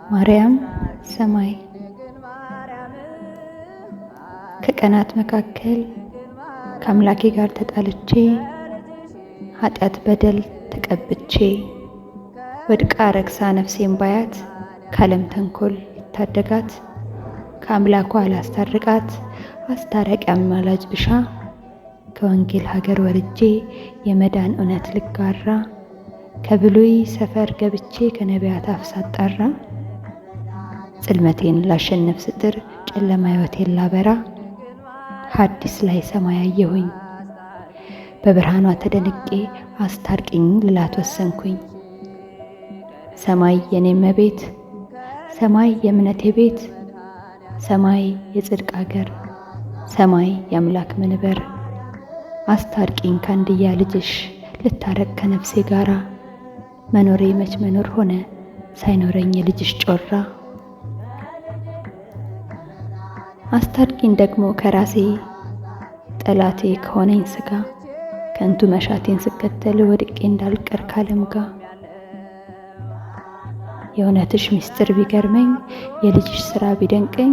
ማርያም ሰማይ ከቀናት መካከል ከአምላኬ ጋር ተጣልቼ ኃጢአት በደል ተቀብቼ ወድቃ ረክሳ ነፍሴን ባያት ከዓለም ተንኮል ልታደጋት ከአምላኳ ላስታርቃት አስታራቂ አማላጅ ብሻ ከወንጌል ሀገር ወርጄ የመዳን እውነት ልጋራ ከብሉይ ሰፈር ገብቼ ከነቢያት አፍ ሳጣራ ጽልመቴን ላሸንፍ ስጥር ጨለማ ሕይወቴን ላበራ ሐዲስ ላይ ሰማይ አየሁኝ በብርሃኗ ተደንቄ አስታርቂኝ ልላት ወሰንኩኝ። ሰማይ የኔ እመቤት ሰማይ የእምነቴ ቤት ሰማይ የጽድቅ አገር ሰማይ የአምላክ መንበር አስታርቂኝ ካንድያ ልጅሽ ልታረቅ ከነፍሴ ጋራ መኖሬ መች መኖር ሆነ ሳይኖረኝ የልጅሽ ጮራ አስታርቂኝ ደግሞ ከራሴ ጠላቴ ከሆነኝ ስጋ ከንቱ መሻቴን ስከተል ወድቄ እንዳልቀር ካለም ጋ የእውነትሽ ምስጢር ቢገርመኝ የልጅሽ ሥራ ቢደንቀኝ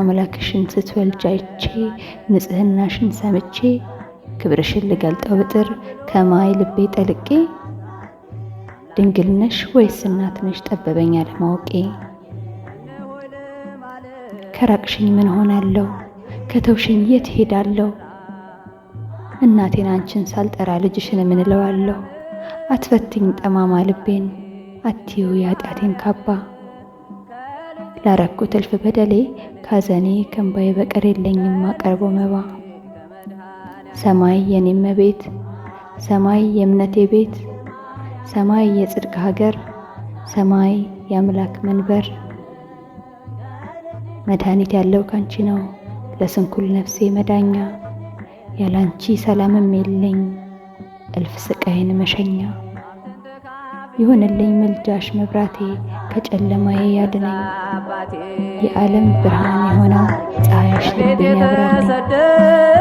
አምላክሽን ስትወልጅ አይቼ ንጽሕናሽን ሰምቼ ክብርሽን ልገልጠው ብጥር ከማይ ልቤ ጠልቄ ድንግል ነሽ ወይስ እናት ነሽ ጠበበኝ አለማወቄ። ከራቅሽኝ ምን ሆናለሁ ከተውሽኝ የት ሄዳለሁ እናቴን አንቺን ሳልጠራ ልጅሽን ምን እለዋለሁ። አትፈትኝ ጠማማ ልቤን አትዩ የኃጢአቴን ካባ ላረኩት እልፍ በደሌ ካዘኔ ከእንባዬ በቀር የለኝም ማቀርበው መባ። ሰማይ የኔ እመቤት ሰማይ የእምነቴ ቤት ሰማይ የጽድቅ ሀገር ሰማይ የአምላክ መንበር መድኃኒት ያለው ካንቺ ነው ለስንኩል ነፍሴ መዳኛ ያላንቺ ሰላምም የለኝ እልፍ ስቃይን መሸኛ። ይሁንልኝ ምልጃሽ መብራቴ ከጨለማዬ ያድነኝ የዓለም ብርሃን የሆነው ፀሐይሽ ልቤን ያብራልኝ።